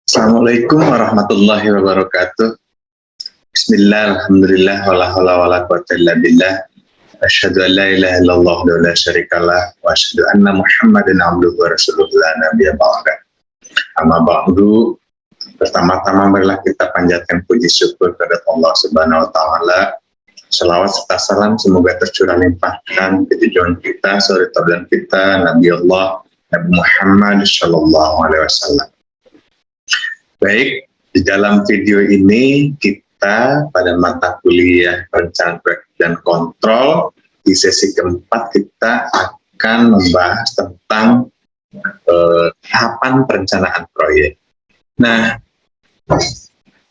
Assalamualaikum warahmatullahi wabarakatuh. Bismillah, alhamdulillah, wala hawla wala quwwata illa billah. Asyhadu an la ilaha illallah wa la syarikalah wa asyhadu anna Muhammadan abduhu wa rasuluhu la nabiyya ba'da. Amma ba'du. Pertama-tama marilah kita panjatkan puji syukur kepada Allah Subhanahu wa taala. Salawat serta salam semoga tercurah limpahkan ke junjungan kita, suri teladan kita, Nabi Allah Nabi Muhammad sallallahu alaihi wasallam. Baik, di dalam video ini kita pada mata kuliah perencanaan proyek dan kontrol di sesi keempat kita akan membahas tentang tahapan perencanaan proyek. Nah,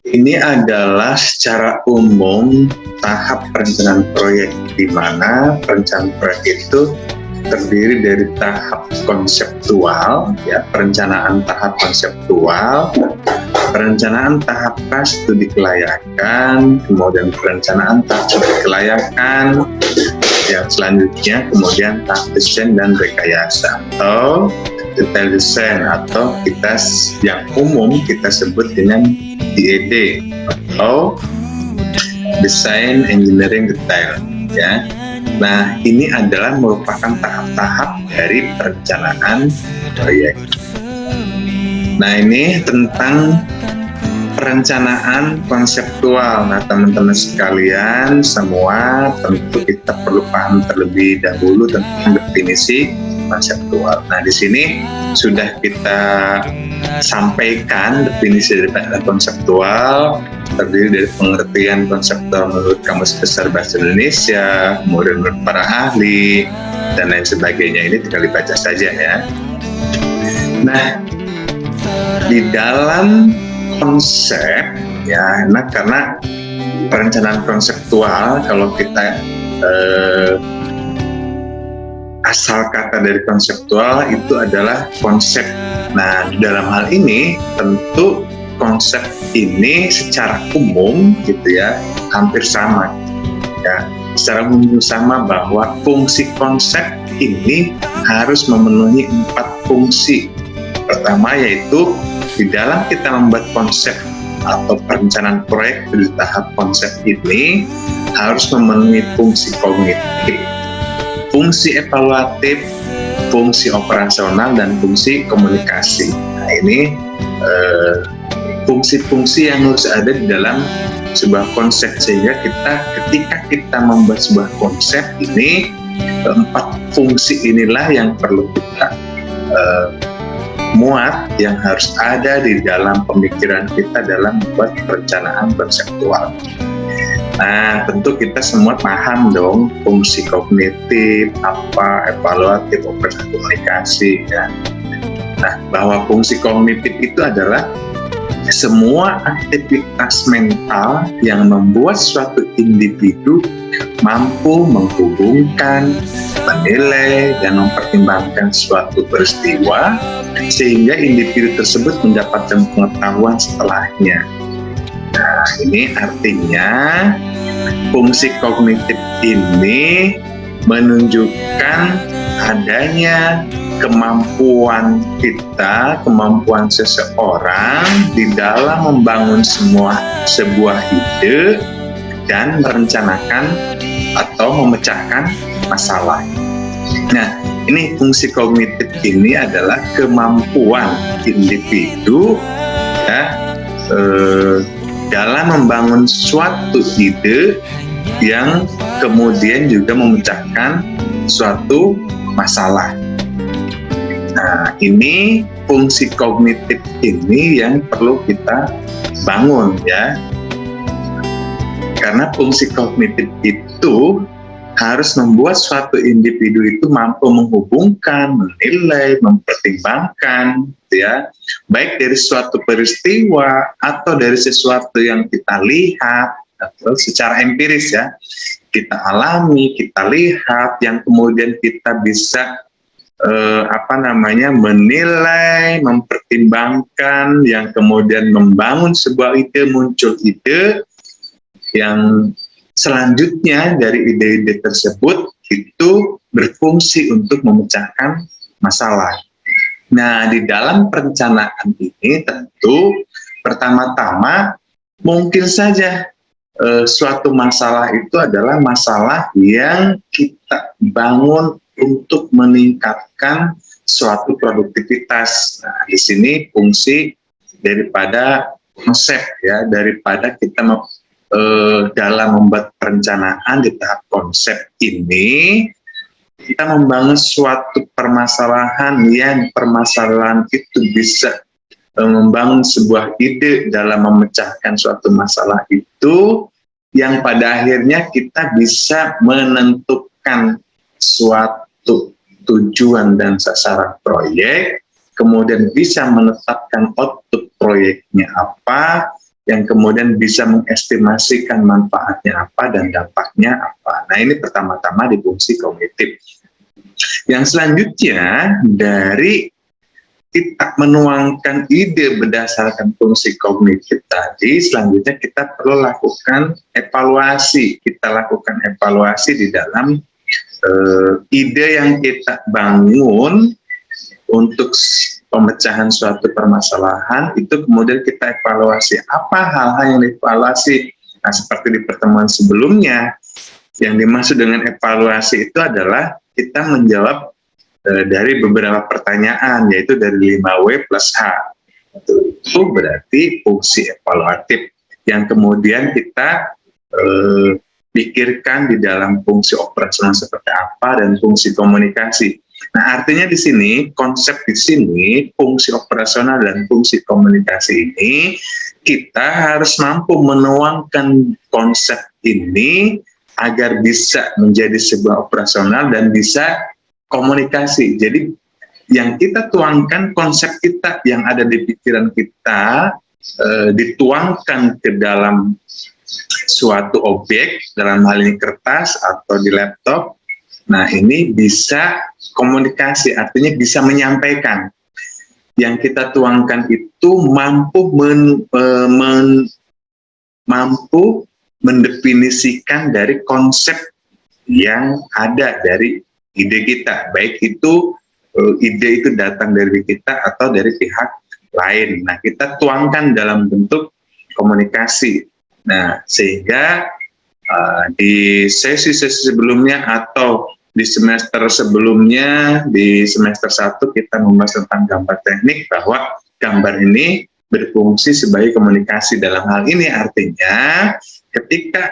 ini adalah secara umum tahap perencanaan proyek, di mana perencanaan proyek itu terdiri dari tahap konseptual, ya, perencanaan tahap konseptual, perencanaan tahap studi kelayakan, kemudian perencanaan tahap studi kelayakan, yang selanjutnya kemudian tahap desain dan rekayasa atau detail desain, atau kita yang umum kita sebut dengan DED atau design engineering detail, ya. Nah, ini adalah merupakan tahap-tahap dari perencanaan proyek. Nah, ini tentang perencanaan konseptual. Nah, teman-teman sekalian semua tentu kita perlu paham terlebih dahulu tentang definisi konseptual. Nah, di sini sudah kita sampaikan definisi dari konseptual, terdiri dari pengertian konseptual menurut Kamus Besar Bahasa Indonesia, kemudian menurut para ahli, dan lain sebagainya. Ini tinggal dibaca saja, ya. Nah, di dalam konsep, ya, nah, karena perencanaan konseptual, kalau kita asal kata dari konseptual itu adalah konsep. Nah, dalam hal ini tentu konsep ini secara umum gitu ya hampir sama, ya, secara umum sama bahwa fungsi konsep ini harus memenuhi 4 fungsi. Pertama yaitu di dalam kita membuat konsep atau perencanaan proyek di tahap konsep ini harus memenuhi fungsi kognitif, fungsi evaluatif, fungsi operasional, dan fungsi komunikasi. Nah, ini fungsi-fungsi yang harus ada di dalam sebuah konsep, sehingga ketika kita membuat sebuah konsep ini 4 fungsi inilah yang perlu kita muat, yang harus ada di dalam pemikiran kita dalam membuat perencanaan konseptual. Nah, tentu kita semua paham dong fungsi kognitif apa, evaluatif, operasi, komunikasi, ya. Nah, bahwa fungsi kognitif itu adalah semua aktivitas mental yang membuat suatu individu mampu menghubungkan, menilai, dan mempertimbangkan suatu peristiwa sehingga individu tersebut mendapatkan pengetahuan setelahnya. Nah, ini artinya fungsi kognitif ini menunjukkan adanya kemampuan kita, kemampuan seseorang di dalam membangun sebuah ide dan merencanakan atau memecahkan masalah. Nah, ini fungsi kognitif ini adalah kemampuan individu, ya, dalam membangun suatu ide yang kemudian juga memecahkan suatu masalah. Nah, ini fungsi kognitif ini yang perlu kita bangun, ya. Karena fungsi kognitif itu harus membuat suatu individu itu mampu menghubungkan, menilai, mempertimbangkan, ya, baik dari suatu peristiwa atau dari sesuatu yang kita lihat atau secara empiris, ya, kita alami, kita lihat, yang kemudian kita bisa menilai, mempertimbangkan, yang kemudian membangun sebuah ide, muncul ide yang selanjutnya dari ide-ide tersebut itu berfungsi untuk memecahkan masalah. Nah, di dalam perencanaan ini tentu pertama-tama mungkin saja suatu masalah itu adalah masalah yang kita bangun untuk meningkatkan suatu produktivitas. Nah, di sini fungsi daripada konsep ya, daripada kita dalam membuat perencanaan di tahap konsep ini, kita membangun suatu permasalahan yang permasalahan itu bisa membangun sebuah ide dalam memecahkan suatu masalah itu, yang pada akhirnya kita bisa menentukan suatu tujuan dan sasaran proyek, kemudian bisa menetapkan output proyeknya apa, yang kemudian bisa mengestimasikan manfaatnya apa dan dampaknya apa. Nah, ini pertama-tama di fungsi kognitif. Yang selanjutnya, dari kita menuangkan ide berdasarkan fungsi kognitif tadi, selanjutnya kita perlu lakukan evaluasi. Kita lakukan evaluasi di dalam ide yang kita bangun untuk pemecahan suatu permasalahan, itu kemudian kita evaluasi. Apa hal-hal yang dievaluasi? Nah, seperti di pertemuan sebelumnya, yang dimaksud dengan evaluasi itu adalah kita menjawab dari beberapa pertanyaan, yaitu dari 5W plus H. Itu berarti fungsi evaluatif yang kemudian kita pikirkan di dalam fungsi operasional seperti apa dan fungsi komunikasi. Nah, artinya di sini, konsep di sini, fungsi operasional dan fungsi komunikasi ini, kita harus mampu menuangkan konsep ini agar bisa menjadi sebuah operasional dan bisa komunikasi. Jadi yang kita tuangkan, konsep kita yang ada di pikiran kita, dituangkan ke dalam suatu objek, dalam hal ini kertas atau di laptop. Nah, ini bisa komunikasi, artinya bisa menyampaikan. Yang kita tuangkan itu mampu mampu mendefinisikan dari konsep yang ada dari ide kita, baik itu ide itu datang dari kita atau dari pihak lain. Nah, kita tuangkan dalam bentuk komunikasi. Nah, sehingga di sesi-sesi sebelumnya atau di semester sebelumnya, di semester 1 kita membahas tentang gambar teknik, bahwa gambar ini berfungsi sebagai komunikasi. Dalam hal ini artinya ketika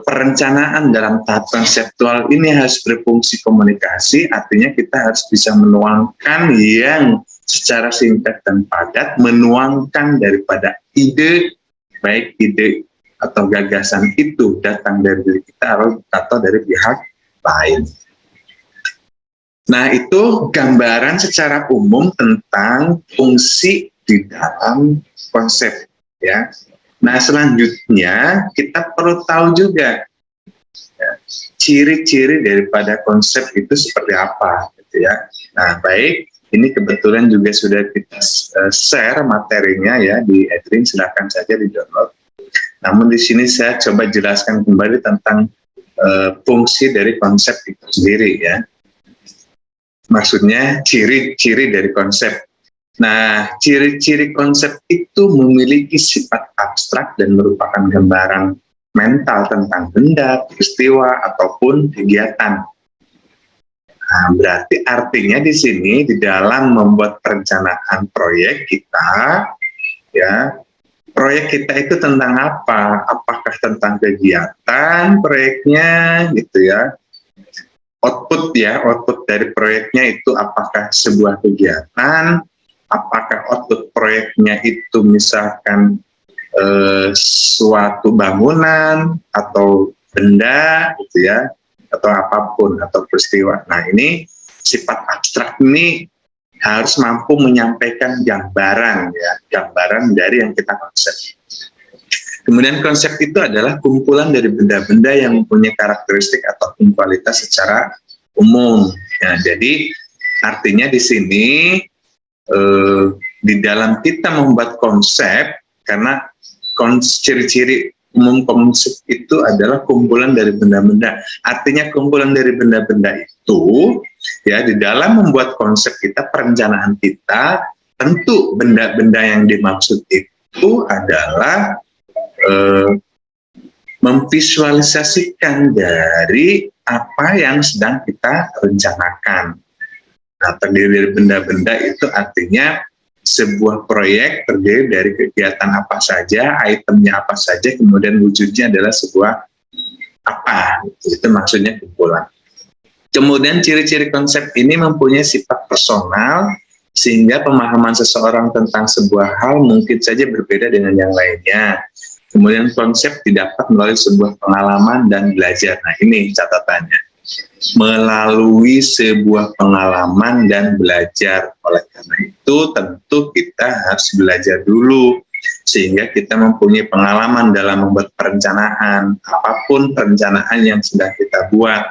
perencanaan dalam tahap konseptual ini harus berfungsi komunikasi, artinya kita harus bisa menuangkan yang secara singkat dan padat, menuangkan daripada ide, baik ide atau gagasan itu datang dari diri kita atau dari pihak lain. Nah, itu gambaran secara umum tentang fungsi di dalam konsep, ya. Nah, selanjutnya kita perlu tahu juga ciri-ciri daripada konsep itu seperti apa, gitu ya. Nah, baik, ini kebetulan juga sudah kita share materinya ya di Edrin, silahkan saja di-download. Namun di sini saya coba jelaskan kembali tentang fungsi dari konsep itu sendiri, ya. Maksudnya ciri-ciri dari konsep. Nah, ciri-ciri konsep itu memiliki sifat abstrak dan merupakan gambaran mental tentang benda, peristiwa, ataupun kegiatan. Nah, berarti artinya di sini di dalam membuat perencanaan proyek kita, ya, proyek kita itu tentang apa? Apakah tentang kegiatan proyeknya, gitu ya? Output ya, output dari proyeknya itu apakah sebuah kegiatan? Apakah output proyeknya itu misalkan suatu bangunan atau benda, gitu ya, atau apapun, atau peristiwa. Nah, ini sifat abstrak ini harus mampu menyampaikan gambaran, ya, gambaran dari yang kita konsep. Kemudian konsep itu adalah kumpulan dari benda-benda yang mempunyai karakteristik atau kualitas secara umum. Ya, jadi artinya di sini di dalam kita membuat konsep, karena ciri-ciri umum konsep itu adalah kumpulan dari benda-benda. Artinya kumpulan dari benda-benda itu, ya, di dalam membuat konsep kita, perencanaan kita, tentu benda-benda yang dimaksud itu adalah memvisualisasikan dari apa yang sedang kita rencanakan. Nah, terdiri dari benda-benda itu artinya sebuah proyek terdiri dari kegiatan apa saja, itemnya apa saja, kemudian wujudnya adalah sebuah apa. Itu maksudnya kumpulan. Kemudian ciri-ciri konsep ini mempunyai sifat personal, sehingga pemahaman seseorang tentang sebuah hal mungkin saja berbeda dengan yang lainnya. Kemudian konsep didapat melalui sebuah pengalaman dan belajar. Nah, ini catatannya. Melalui sebuah pengalaman dan belajar. Oleh karena itu tentu kita harus belajar dulu sehingga kita mempunyai pengalaman dalam membuat perencanaan, apapun perencanaan yang sedang kita buat.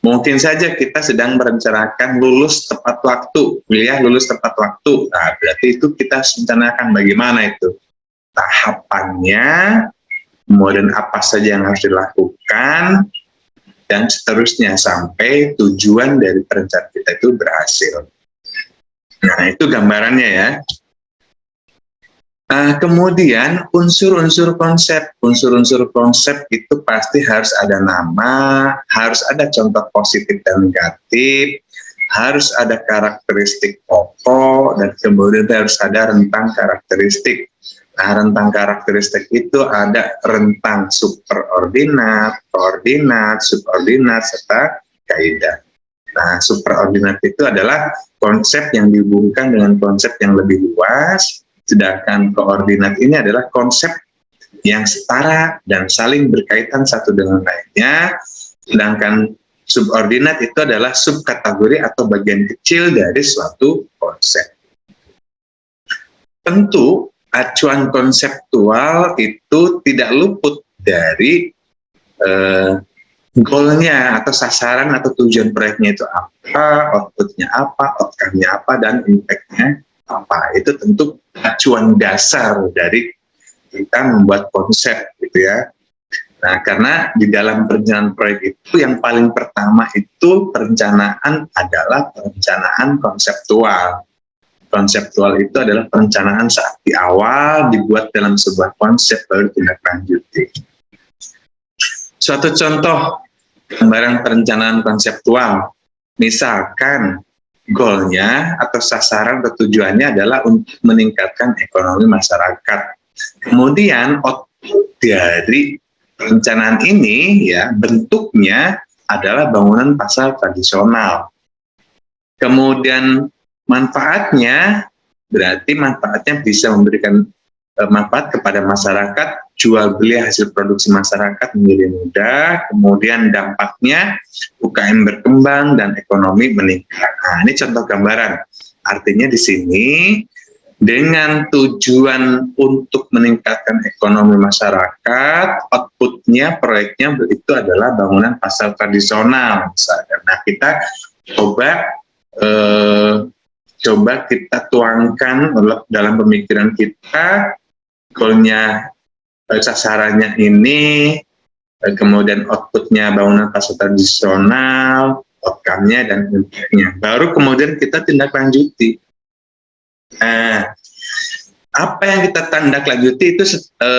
Mungkin saja kita sedang merencanakan lulus tepat waktu, kuliah lulus tepat waktu. Nah, berarti itu kita harus rencanakan bagaimana itu tahapannya, kemudian apa saja yang harus dilakukan, dan seterusnya sampai tujuan dari perencanaan kita itu berhasil. Nah, itu gambarannya ya. Kemudian unsur-unsur konsep. Unsur-unsur konsep itu pasti harus ada nama, harus ada contoh positif dan negatif, harus ada karakteristik pokok, dan kemudian harus ada rentang karakteristik. Nah, rentang karakteristik itu ada rentang superordinat, koordinat, subordinat, serta kaidah. Nah, superordinat itu adalah konsep yang dihubungkan dengan konsep yang lebih luas, sedangkan koordinat ini adalah konsep yang setara dan saling berkaitan satu dengan lainnya, sedangkan subordinat itu adalah subkategori atau bagian kecil dari suatu konsep. Tentu, acuan konseptual itu tidak luput dari goalnya atau sasaran atau tujuan proyeknya itu apa, outputnya apa, outcome-nya apa, dan impact-nya apa. Itu tentu acuan dasar dari kita membuat konsep gitu ya. Nah, karena di dalam perencanaan proyek itu yang paling pertama itu perencanaan adalah perencanaan konseptual. Konseptual itu adalah perencanaan saat di awal dibuat dalam sebuah konsep baru ditindaklanjuti. Suatu contoh gambaran perencanaan konseptual, misalkan goalnya atau sasaran atau tujuannya adalah untuk meningkatkan ekonomi masyarakat. Kemudian output dari perencanaan ini ya bentuknya adalah bangunan pasar tradisional. Kemudian manfaatnya, berarti manfaatnya bisa memberikan manfaat kepada masyarakat, jual beli hasil produksi masyarakat menjadi mudah, kemudian dampaknya UKM berkembang dan ekonomi meningkat. Nah, ini contoh gambaran. Artinya di sini dengan tujuan untuk meningkatkan ekonomi masyarakat, outputnya proyeknya itu adalah bangunan pasar tradisional misalkan. Nah, kita coba kita tuangkan dalam pemikiran kita, goalnya, sasarannya ini, kemudian outputnya bangunan pasar tradisional, outcome-nya dan impact-nya. Baru kemudian kita tindak lanjuti. Nah, apa yang kita tindak lanjuti itu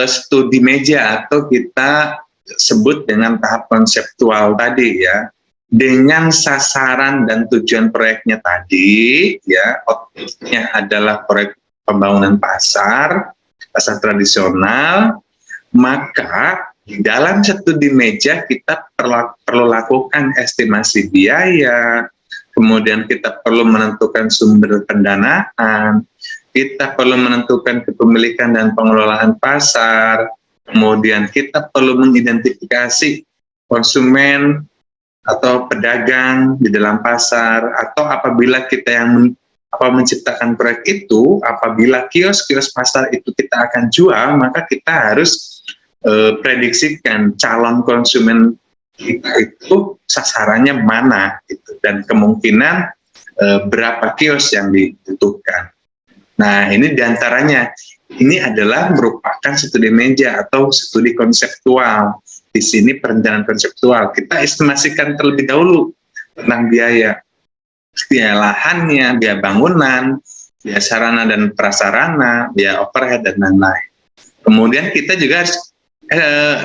studi meja atau kita sebut dengan tahap konseptual tadi ya. Dengan sasaran dan tujuan proyeknya tadi, ya, outputnya adalah proyek pembangunan pasar tradisional, maka di dalam studi meja kita perlu lakukan estimasi biaya, kemudian kita perlu menentukan sumber pendanaan, kita perlu menentukan kepemilikan dan pengelolaan pasar, kemudian kita perlu mengidentifikasi konsumen atau pedagang di dalam pasar, atau apabila kita yang menciptakan proyek itu, apabila kios-kios pasar itu kita akan jual, maka kita harus prediksikan calon konsumen kita itu sasarannya mana gitu, dan kemungkinan berapa kios yang dibutuhkan. Nah, ini diantaranya. Ini adalah merupakan studi meja atau studi konseptual. Di sini perencanaan konseptual. Kita estimasikan terlebih dahulu tentang biaya lahannya, biaya bangunan, biaya sarana dan prasarana, biaya overhead, dan lain-lain. Kemudian kita juga harus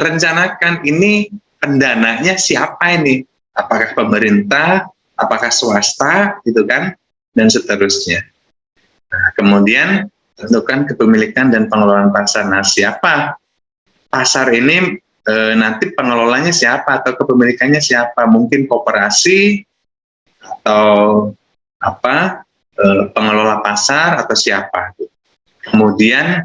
rencanakan ini pendananya siapa ini? Apakah pemerintah, apakah swasta, gitu kan, dan seterusnya. Nah, kemudian tentukan kepemilikan dan pengelolaan pasar. Nah, siapa pasar ini, nanti pengelolanya siapa atau kepemilikannya siapa? Mungkin koperasi atau apa, pengelola pasar atau siapa? Kemudian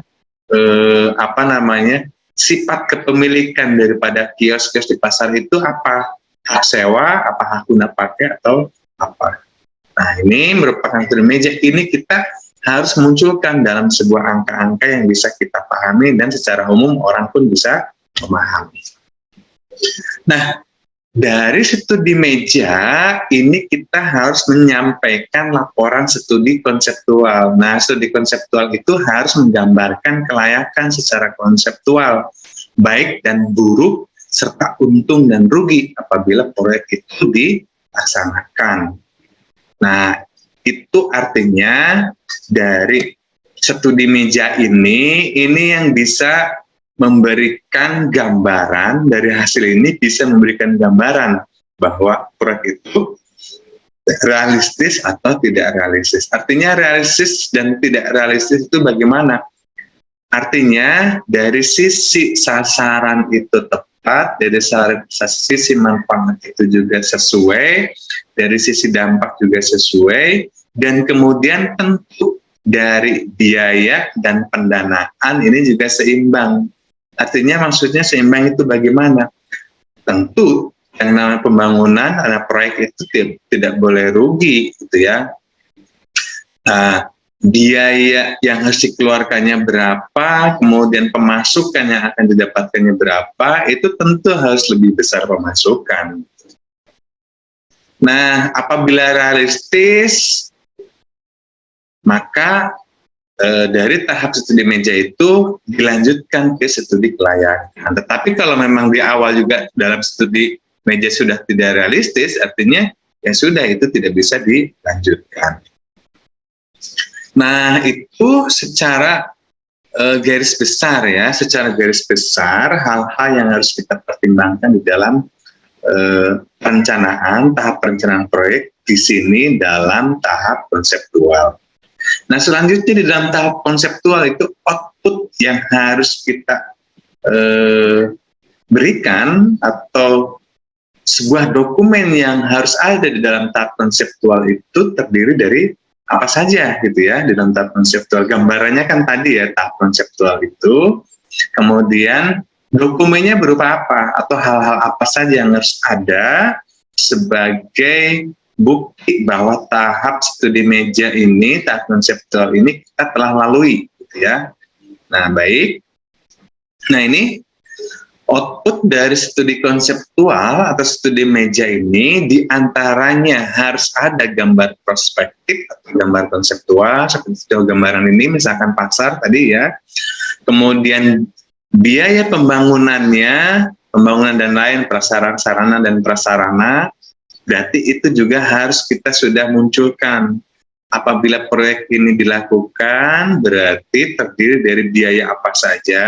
apa namanya, sifat kepemilikan daripada kios-kios di pasar itu apa? Hak sewa, apa hak guna pakai, atau apa? Nah, ini merupakan studi meja. Ini kita harus munculkan dalam sebuah angka-angka yang bisa kita pahami dan secara umum orang pun bisa memahami. Nah, dari studi meja ini kita harus menyampaikan laporan studi konseptual. Nah, studi konseptual itu harus menggambarkan kelayakan secara konseptual, baik dan buruk, serta untung dan rugi apabila proyek itu dilaksanakan. Nah, itu artinya dari studi meja ini yang bisa memberikan gambaran, dari hasil ini bisa memberikan gambaran bahwa proyek itu realistis atau tidak realistis. Artinya realistis dan tidak realistis itu bagaimana? Artinya dari sisi sasaran itu tepat, dari sisi manfaat itu juga sesuai, dari sisi dampak juga sesuai, dan kemudian tentu dari biaya dan pendanaan ini juga seimbang. Artinya maksudnya seimbang itu bagaimana? Tentu yang namanya pembangunan, anak proyek itu tidak boleh rugi, gitu ya. Nah, biaya yang harus dikeluarkannya berapa, kemudian pemasukan yang akan didapatkannya berapa, itu tentu harus lebih besar pemasukan. Nah, apabila realistis, maka dari tahap studi meja itu dilanjutkan ke studi kelayakan. Tetapi kalau memang di awal juga dalam studi meja sudah tidak realistis, artinya ya sudah, itu tidak bisa dilanjutkan. Nah, itu secara garis besar ya, secara garis besar hal-hal yang harus kita pertimbangkan di dalam tahap perencanaan proyek di sini dalam tahap konseptual. Nah, selanjutnya di dalam tahap konseptual itu output yang harus kita berikan atau sebuah dokumen yang harus ada di dalam tahap konseptual itu terdiri dari apa saja, gitu ya, di dalam tahap konseptual. Gambarannya kan tadi ya, tahap konseptual itu, kemudian dokumennya berupa apa atau hal-hal apa saja yang harus ada sebagai bukti bahwa tahap studi meja ini, tahap konseptual ini kita telah lalui, gitu ya. Nah, baik. Nah, ini output dari studi konseptual atau studi meja ini diantaranya harus ada gambar prospektif atau gambar konseptual, seperti gambaran ini, misalkan pasar tadi ya. Kemudian biaya pembangunannya, pembangunan dan lain, prasarana dan prasarana, berarti itu juga harus kita sudah munculkan. Apabila proyek ini dilakukan, berarti terdiri dari biaya apa saja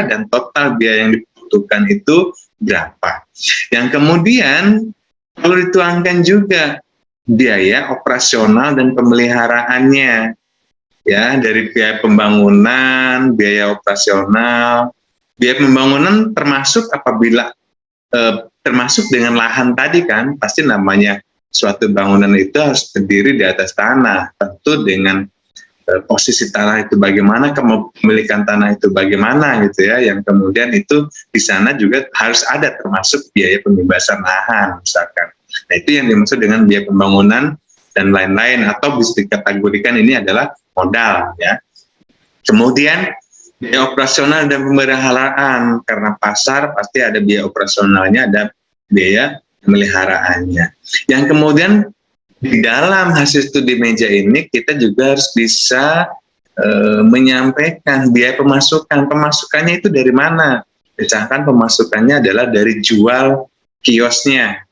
dan total biaya yang dibutuhkan itu berapa. Yang kemudian perlu dituangkan juga biaya operasional dan pemeliharaannya, ya, dari biaya pembangunan, biaya operasional. Biaya pembangunan termasuk apabila termasuk dengan lahan tadi kan, pasti namanya suatu bangunan itu harus berdiri di atas tanah, tentu dengan posisi tanah itu bagaimana, kepemilikan tanah itu bagaimana, gitu ya, yang kemudian itu di sana juga harus ada termasuk biaya pembebasan lahan misalkan. Nah, itu yang dimaksud dengan biaya pembangunan dan lain-lain, atau bisa dikategorikan ini adalah modal, ya. Kemudian biaya operasional dan pemeliharaan, karena pasar pasti ada biaya operasionalnya, ada biaya pemeliharaannya. Yang kemudian di dalam hasil studi meja ini kita juga harus bisa menyampaikan biaya pemasukannya itu dari mana. Misalkan pemasukannya adalah dari jual kiosnya,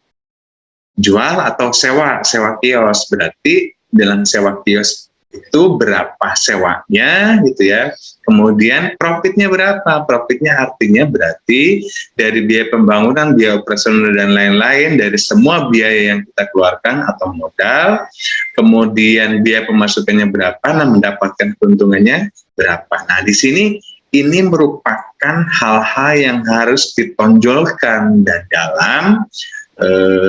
jual atau sewa kios, berarti dalam sewa kios itu berapa sewanya gitu ya, kemudian profitnya berapa, profitnya artinya berarti dari biaya pembangunan, biaya operasional dan lain-lain, dari semua biaya yang kita keluarkan atau modal, kemudian biaya pemasukannya berapa, nah mendapatkan keuntungannya berapa. Nah di sini ini merupakan hal-hal yang harus ditonjolkan dan dalam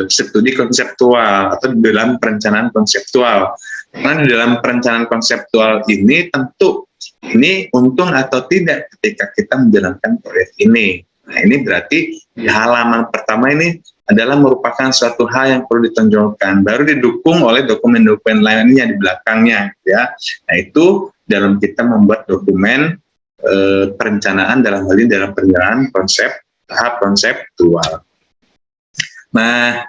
studi konseptual atau dalam perencanaan konseptual. Karena di dalam perencanaan konseptual ini tentu ini untung atau tidak ketika kita menjalankan proyek ini. Nah ini berarti di halaman pertama ini adalah merupakan suatu hal yang perlu ditonjolkan, baru didukung oleh dokumen-dokumen lainnya di belakangnya, ya. Nah itu dalam kita membuat dokumen perencanaan, dalam hal ini dalam perencanaan tahap konseptual. Nah,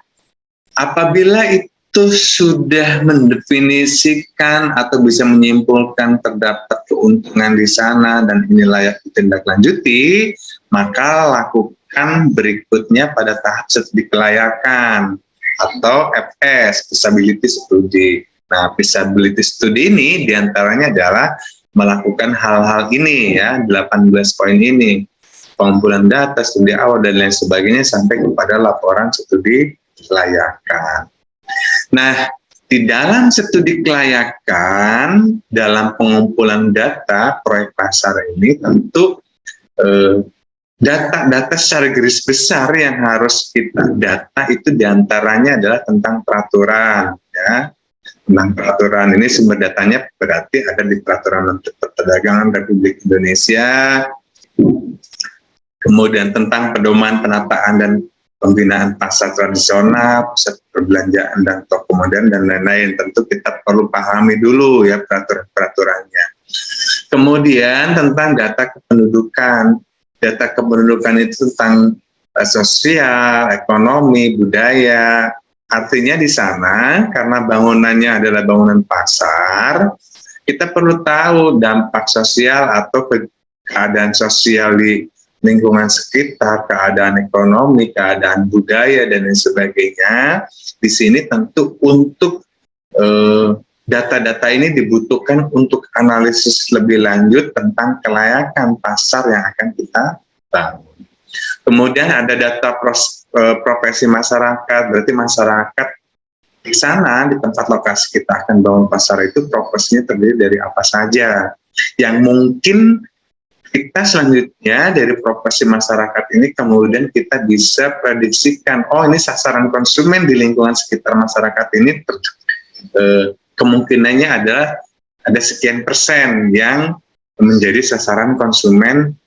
apabila itu sudah mendefinisikan atau bisa menyimpulkan terdapat keuntungan di sana dan ini layak ditindaklanjuti, maka lakukan berikutnya pada tahap studi kelayakan atau FS, feasibility study. Nah, feasibility study ini diantaranya adalah melakukan hal-hal ini ya, 18 poin ini. Pengumpulan data, studi awal, dan lain sebagainya sampai kepada laporan studi kelayakan. Nah, di dalam studi kelayakan, dalam pengumpulan data proyek pasar ini tentu data secara garis besar yang harus kita data itu diantaranya adalah tentang peraturan, ya. Tentang peraturan ini sumber datanya berarti ada di Peraturan Menteri Perdagangan Republik Indonesia. Kemudian tentang pedoman penataan dan pembinaan pasar tradisional, pusat perbelanjaan dan toko modern dan lain-lain. Tentu kita perlu pahami dulu ya peraturan-peraturannya. Kemudian tentang data kependudukan. Data kependudukan itu tentang sosial, ekonomi, budaya. Artinya di sana karena bangunannya adalah bangunan pasar, kita perlu tahu dampak sosial atau keadaan sosial di lingkungan sekitar, keadaan ekonomi, keadaan budaya, dan lain sebagainya. Di sini tentu untuk data-data ini dibutuhkan untuk analisis lebih lanjut tentang kelayakan pasar yang akan kita bangun. Kemudian ada data profesi masyarakat, berarti masyarakat di sana, di tempat lokasi kita akan bangun pasar itu profesinya terdiri dari apa saja. Yang mungkin kita selanjutnya dari profesi masyarakat ini kemudian kita bisa prediksikan, oh ini sasaran konsumen di lingkungan sekitar masyarakat ini kemungkinannya adalah ada sekian persen yang menjadi sasaran konsumen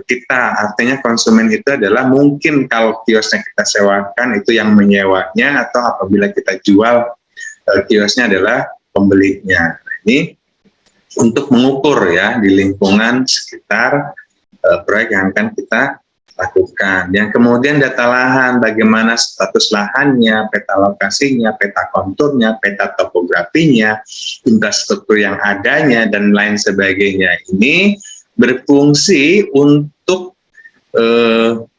kita. Artinya konsumen itu adalah mungkin kalau kiosnya kita sewakan itu yang menyewanya, atau apabila kita jual kiosnya adalah pembelinya. Nah, ini untuk mengukur ya di lingkungan sekitar proyek yang akan kita lakukan. Yang kemudian data lahan, bagaimana status lahannya, peta lokasinya, peta konturnya, peta topografinya, infrastruktur yang adanya, dan lain sebagainya. Ini berfungsi untuk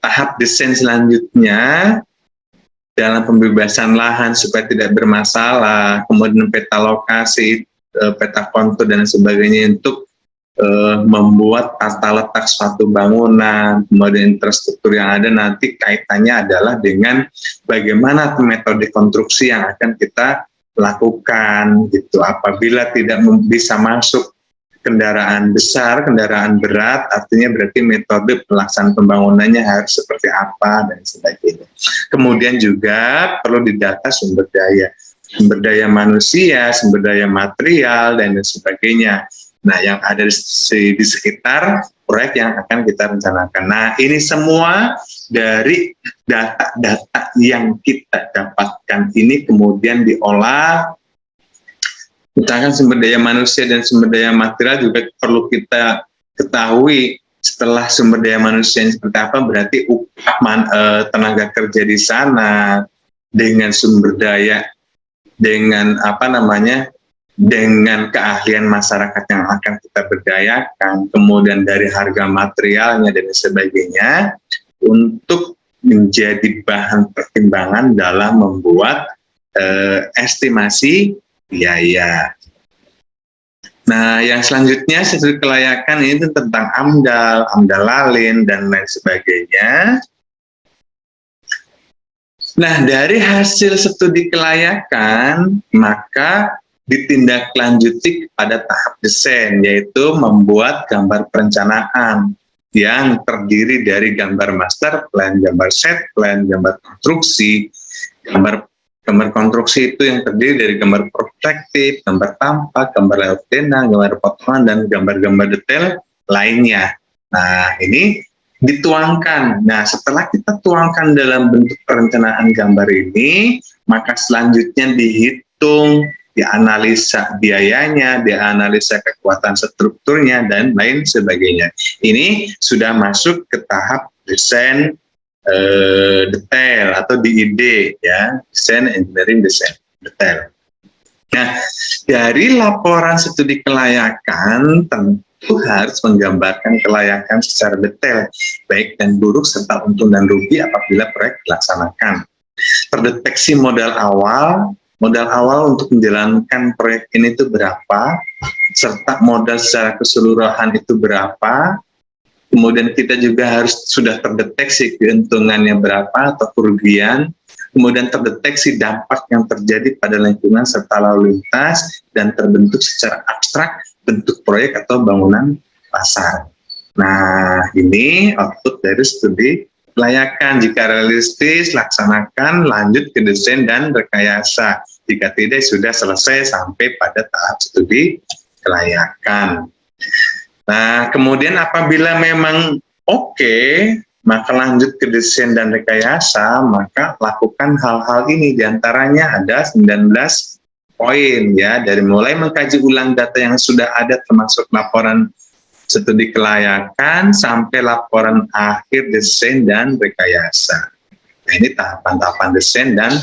tahap desain selanjutnya dalam pembebasan lahan supaya tidak bermasalah, kemudian peta lokasi, peta kontur dan sebagainya untuk membuat tata letak suatu bangunan, kemudian infrastruktur yang ada nanti kaitannya adalah dengan bagaimana metode konstruksi yang akan kita lakukan gitu. Apabila tidak bisa masuk kendaraan besar, kendaraan berat, artinya berarti metode pelaksanaan pembangunannya harus seperti apa dan sebagainya. Kemudian juga perlu didata sumber daya manusia, sumber daya material, dan sebagainya. Nah, yang ada di sekitar proyek yang akan kita rencanakan. Nah, ini semua dari data-data yang kita dapatkan ini kemudian diolah. Misalkan sumber daya manusia dan sumber daya material juga perlu kita ketahui. Setelah sumber daya manusia seperti apa, berarti upah tenaga kerja di sana dengan sumber daya, dengan dengan keahlian masyarakat yang akan kita berdayakan, kemudian dari harga materialnya dan sebagainya, untuk menjadi bahan pertimbangan dalam membuat estimasi biaya. Nah, yang selanjutnya studi kelayakan ini tentang AMDAL, AMDAL Lalin, dan lain sebagainya. Nah, dari hasil studi kelayakan, maka ditindaklanjuti pada tahap desain, yaitu membuat gambar perencanaan yang terdiri dari gambar master plan, gambar set plan, gambar konstruksi. Gambar konstruksi itu yang terdiri dari gambar prospektif, gambar tampak, gambar layout denah, gambar potongan, dan gambar-gambar detail lainnya. Nah, ini dituangkan. Nah, setelah kita tuangkan dalam bentuk perencanaan gambar ini, maka selanjutnya dihitung, dianalisa biayanya, dianalisa kekuatan strukturnya, dan lain sebagainya. Ini sudah masuk ke tahap desain detail atau DID, ya, desain engineering desain detail. Nah, dari laporan studi kelayakan tentu harus menggambarkan kelayakan secara detail, baik dan buruk serta untung dan rugi apabila proyek dilaksanakan. Terdeteksi modal awal untuk menjalankan proyek ini itu berapa, serta modal secara keseluruhan itu berapa. Kemudian kita juga harus sudah terdeteksi keuntungannya berapa atau kerugian, kemudian terdeteksi dampak yang terjadi pada lingkungan serta lalu lintas, dan terbentuk secara abstrak bentuk proyek atau bangunan pasar. Nah, ini output dari studi kelayakan. Jika realistis, laksanakan, lanjut ke desain dan rekayasa. Jika tidak, sudah selesai sampai pada tahap studi kelayakan. Nah, kemudian apabila memang oke, maka lanjut ke desain dan rekayasa, maka lakukan hal-hal ini. Di antaranya ada 19 poin, ya, dari mulai mengkaji ulang data yang sudah ada termasuk laporan studi kelayakan sampai laporan akhir desain dan rekayasa. Nah, ini tahapan-tahapan desain dan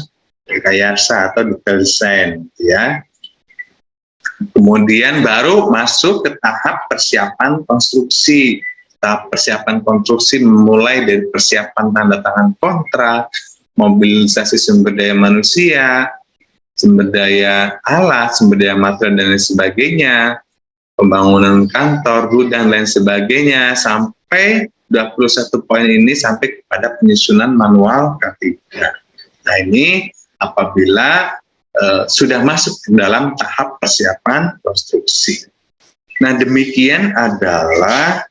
rekayasa atau detail desain, ya. Kemudian baru masuk ke tahap persiapan konstruksi. Tahap persiapan konstruksi mulai dari persiapan tanda tangan kontrak, mobilisasi sumber daya manusia, sumber daya alat, sumber daya material, dan lain sebagainya, pembangunan kantor, gudang, dan lain sebagainya, sampai 21 poin ini sampai kepada penyusunan manual K3. Nah, ini apabila sudah masuk ke dalam tahap persiapan konstruksi. Nah, demikian adalah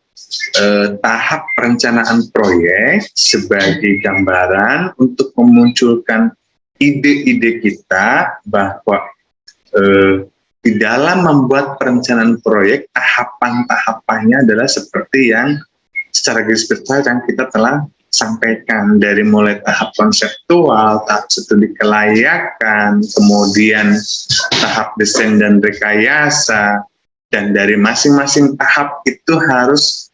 tahap perencanaan proyek sebagai gambaran untuk memunculkan ide-ide kita bahwa di dalam membuat perencanaan proyek, tahapan-tahapannya adalah seperti yang secara garis besar yang kita telah sampaikan, dari mulai tahap konseptual, tahap studi kelayakan, kemudian tahap desain dan rekayasa, dan dari masing-masing tahap itu harus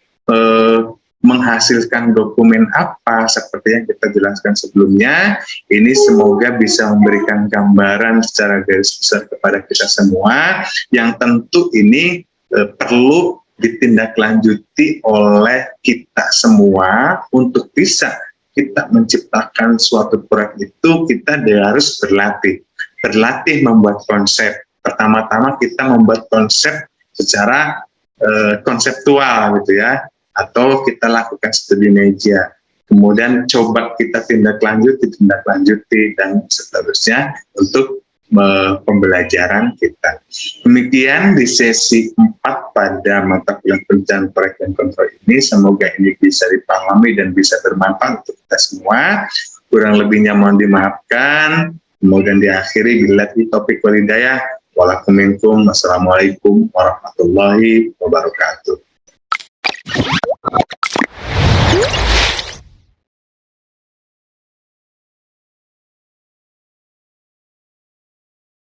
menghasilkan dokumen apa, seperti yang kita jelaskan sebelumnya. Ini semoga bisa memberikan gambaran secara garis besar kepada kita semua, yang tentu ini perlu ditindaklanjuti oleh kita semua. Untuk bisa kita menciptakan suatu proyek itu, kita harus berlatih membuat konsep. Pertama-tama kita membuat konsep secara konseptual, gitu ya, atau kita lakukan studi meja, kemudian coba kita tindak lanjuti, dan seterusnya untuk pembelajaran kita. Demikian di sesi 4 pada mata kuliah perencanaan proyek dan kontrol ini. Semoga ini bisa dipahami dan bisa bermanfaat untuk kita semua. Kurang lebihnya mohon dimaafkan. Kemudian diakhiri bila topik walhidayah. Wassalamualaikum warahmatullahi wabarakatuh.